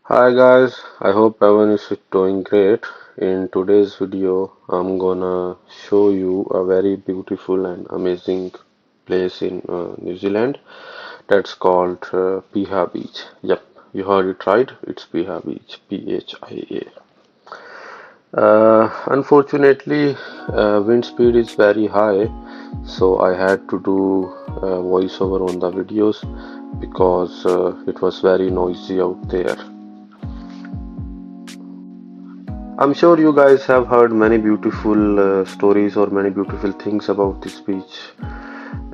Hi guys, I hope everyone is doing great. In today's video, I'm gonna show you a very beautiful and amazing place in New Zealand that's called Piha Beach. Yep, you heard it right. It's Piha Beach, Phia. Unfortunately, wind speed is very high, so I had to do voiceover on the videos because it was very noisy out there. I'm sure you guys have heard many beautiful stories or many beautiful things about this beach,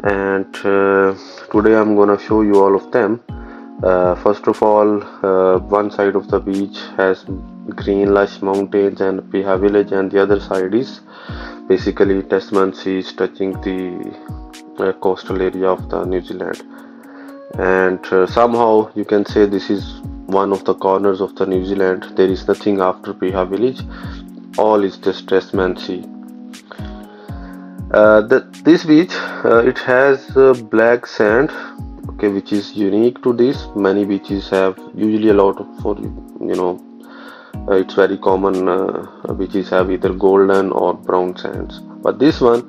and today I'm gonna show you all of them. First of all, one side of the beach has green lush mountains and Piha village, and the other side is basically Tasman Sea is touching the coastal area of the New Zealand. And somehow you can say this is one of the corners of the New Zealand. There is nothing after Piha village. All is just Tasman Sea. This beach, it has black sand, okay, which is unique to this. Many beaches have usually a lot of for it's very common. Beaches have either golden or brown sands, but this one,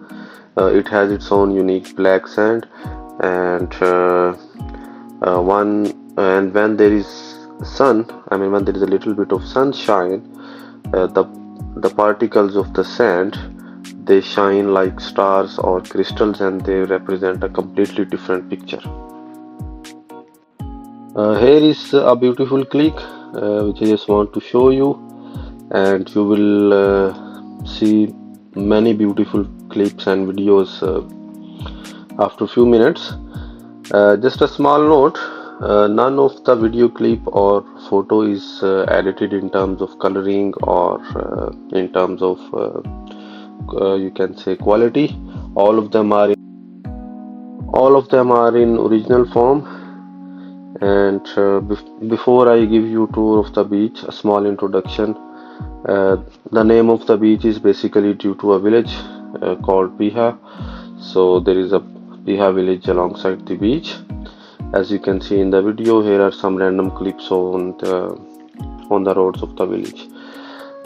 it has its own unique black sand, and one and when there is sun, I mean when there is a little bit of sunshine, the particles of the sand, they shine like stars or crystals, and they represent a completely different picture. Here is a beautiful click which I just want to show you, and you will see many beautiful clips and videos after few minutes. Just a small note, none of the video clip or photo is edited in terms of coloring or in terms of you can say quality. All of them are in original form. And before I give you tour of the beach, a small introduction. The name of the beach is basically due to a village called Piha. So there is a Piha village alongside the beach. As you can see in the video, here are some random clips on the roads of the village.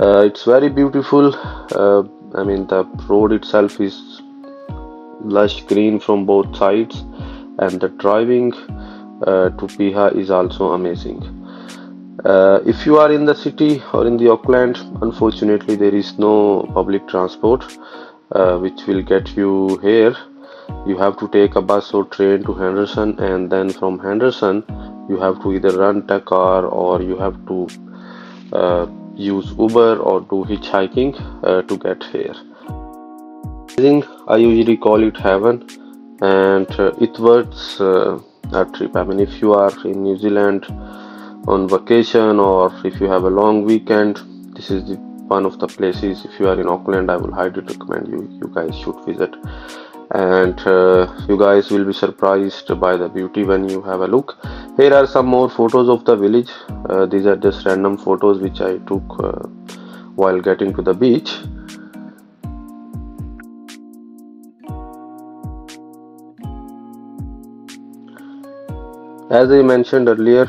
It's very beautiful. I mean, the road itself is lush green from both sides, and the driving to Piha is also amazing. If you are in the city or in the Auckland, unfortunately there is no public transport which will get you here. You have to take a bus or train to Henderson, and then from Henderson you have to either rent a car or you have to use Uber or do hitchhiking to get here. I usually call it heaven, and it worth a trip. I mean, if you are in New Zealand on vacation or if you have a long weekend, this is one of the places. If you are in Auckland, I will highly recommend you guys should visit, and you guys will be surprised by the beauty when you have a look. Here are some more photos of the village. These are just random photos which I took while getting to the beach. As I mentioned earlier,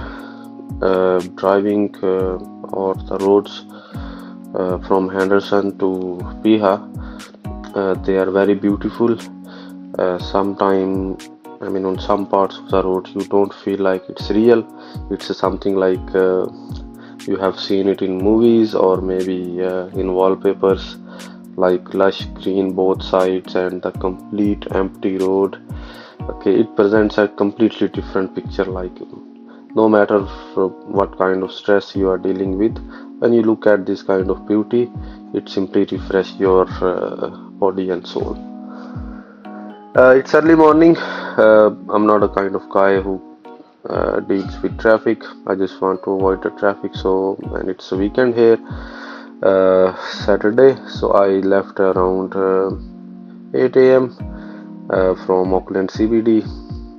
driving or the roads from Henderson to Piha, they are very beautiful. Sometime, I mean, on some parts of the road, you don't feel like it's real. It's something like you have seen it in movies or maybe in wallpapers, like lush green both sides and the complete empty road. Okay, it presents a completely different picture. Like no matter what kind of stress you are dealing with, when you look at this kind of beauty, it simply refreshes your body and soul. It's early morning. I'm not a kind of guy who deals with traffic. I just want to avoid the traffic. So, and it's a weekend here, Saturday. So I left around 8 a.m. From Auckland CBD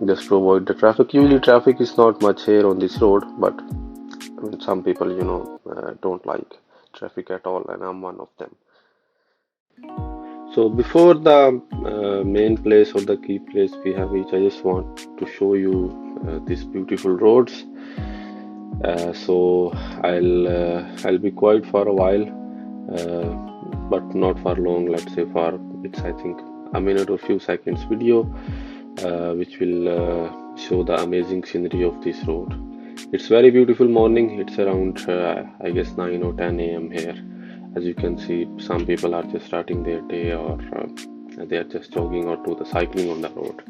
just to avoid the traffic. Usually, traffic is not much here on this road, but I mean, some people, don't like traffic at all, and I'm one of them. So before the main place or the key place we have reached, I just want to show you these beautiful roads. So I'll be quiet for a while, uh, but not for long. Let's say for it's I think a minute or few seconds video, which will show the amazing scenery of this road. It's very beautiful morning. It's around I guess 9 or 10 a.m. here. As you can see, some people are just starting their day, or they are just jogging or do the cycling on the road.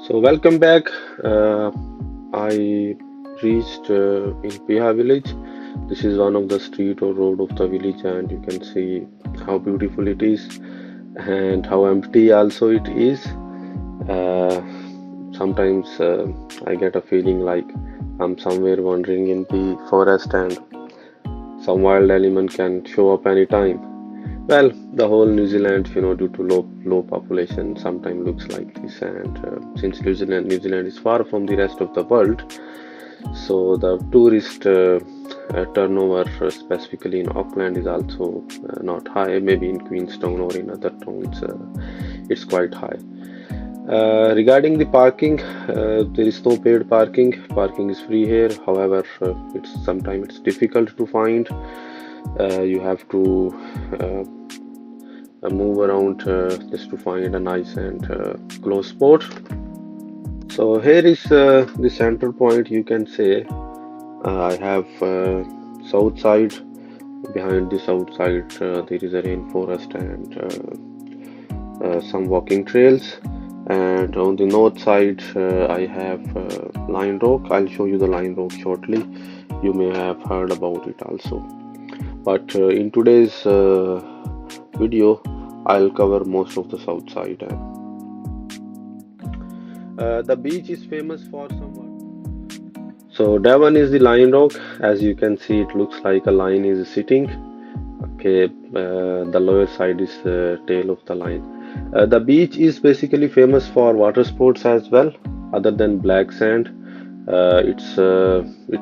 So welcome back. I reached in Piha village. This is one of the street or road of the village, and you can see how beautiful it is and how empty also it is. Uh, Sometimes I get a feeling like I'm somewhere wandering in the forest and some wild element can show up anytime. Well, the whole New Zealand, due to low population, sometimes looks like this. And since New Zealand is far from the rest of the world, so the tourist turnover, specifically in Auckland, is also not high. Maybe in Queenstown or in other towns, it's quite high. Regarding the parking, there is no paid parking. Parking is free here. However, it's sometimes it's difficult to find. You have to move around just to find a nice and close spot. So here is the center point. You can say I have south side. Behind the south side, there is a rainforest and some walking trails. And on the north side, I have Line Rock. I'll show you the Line Rock shortly. You may have heard about it also. But in today's video, I'll cover most of the south side. The beach is famous for somewhat. So that one is the Lion Rock. As you can see, it looks like a lion is sitting. Okay, the lower side is the tail of the lion. The beach is basically famous for water sports as well, other than black sand. It's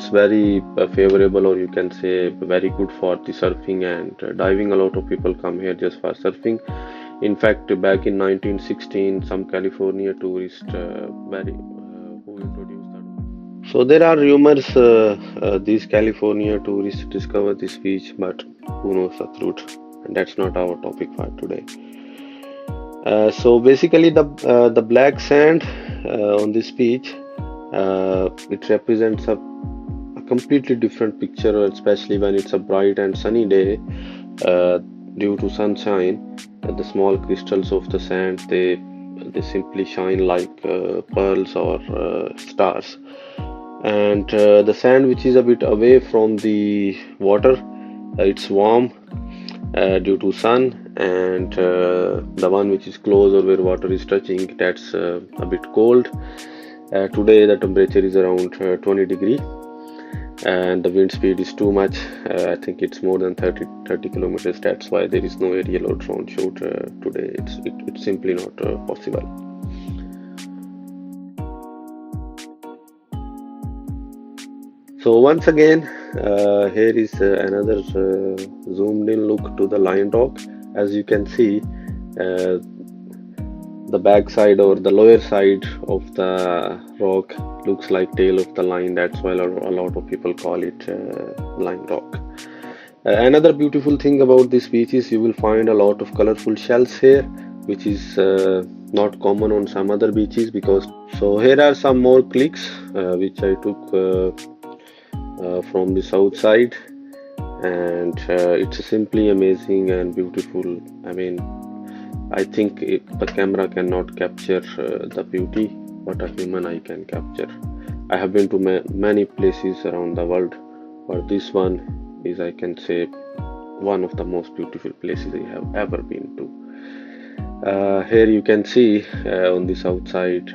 very favorable, or you can say very good for the surfing and diving. A lot of people come here just for surfing. In fact, back in 1916, some California tourists who introduced that. So there are rumors these California tourists discovered this beach, but who knows the truth? And that's not our topic for today. So basically, the black sand on this beach, it represents a completely different picture, especially when it's a bright and sunny day. uh, Due to sunshine, the small crystals of the sand, they simply shine like pearls or stars. And the sand which is a bit away from the water, it's warm due to sun, and the one which is closer where water is touching, that's a bit cold. Today the temperature is around 20 degree, and the wind speed is too much. I think it's more than 30 kilometers. That's why there is no aerial or drone shoot today. It's simply not possible. So once again, here is another zoomed in look to the lion rock. As you can see, uh, the back side or the lower side of the rock looks like tail of the lion. That's why a lot of people call it lion rock. Another beautiful thing about this beach is you will find a lot of colorful shells here, which is not common on some other beaches. Because so here are some more clicks which I took from the south side, and it's simply amazing and beautiful. I mean, I think the camera cannot capture the beauty, but a human eye can capture. I have been to many places around the world, but this one is, I can say, one of the most beautiful places I have ever been to. Here you can see on the south side,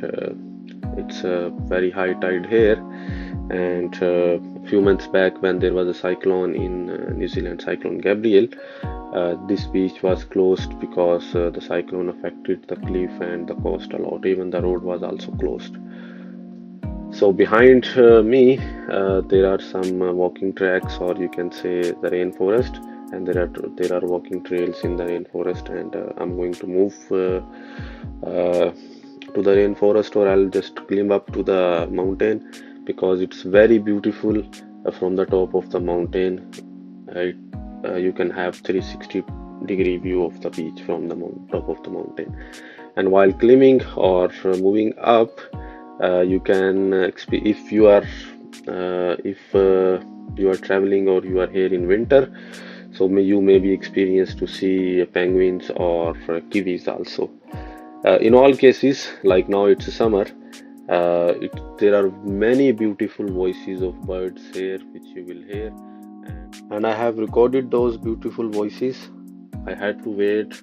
it's a very high tide here, and a few months back when there was a cyclone in New Zealand, Cyclone Gabriel, this beach was closed because the cyclone affected the cliff and the coast a lot. Even the road was also closed. So behind me, there are some walking tracks, or you can say the rainforest, and there are walking trails in the rainforest. And I'm going to move to the rainforest, or I'll just climb up to the mountain, because it's very beautiful from the top of the mountain. You can have 360-degree view of the beach from the top of the mountain. And while climbing or moving up, you can if you are traveling or you are here in winter, so you may be experienced to see penguins or kiwis also. In all cases, like now it's summer, there are many beautiful voices of birds here which you will hear, and I have recorded those beautiful voices. I had to wait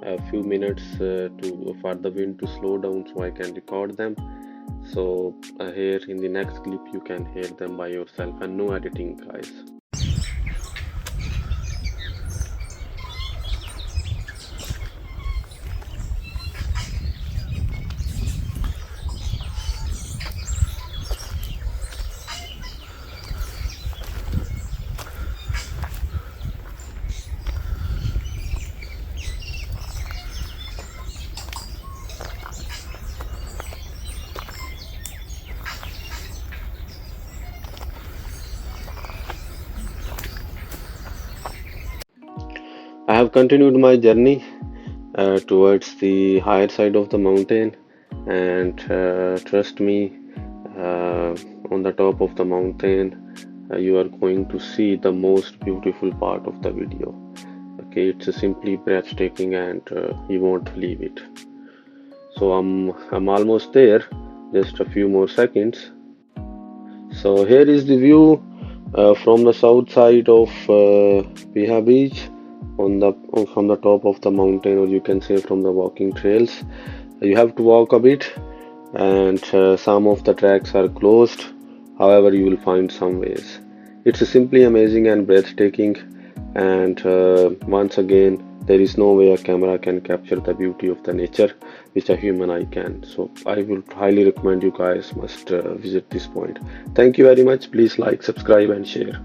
a few minutes for the wind to slow down so I can record them. So here in the next clip you can hear them by yourself, and no editing, guys. I have continued my journey towards the higher side of the mountain, and trust me, on the top of the mountain, you are going to see the most beautiful part of the video. Okay, it's simply breathtaking, and you won't believe it. So I'm almost there, just a few more seconds. So here is the view from the south side of Piha beach, from the top of the mountain, or you can say from the walking trails. You have to walk a bit, and some of the tracks are closed. However, you will find some ways. It's simply amazing and breathtaking, and once again, there is no way a camera can capture the beauty of the nature which a human eye can. So I will highly recommend you guys must visit this point. Thank you very much. Please like, subscribe and share.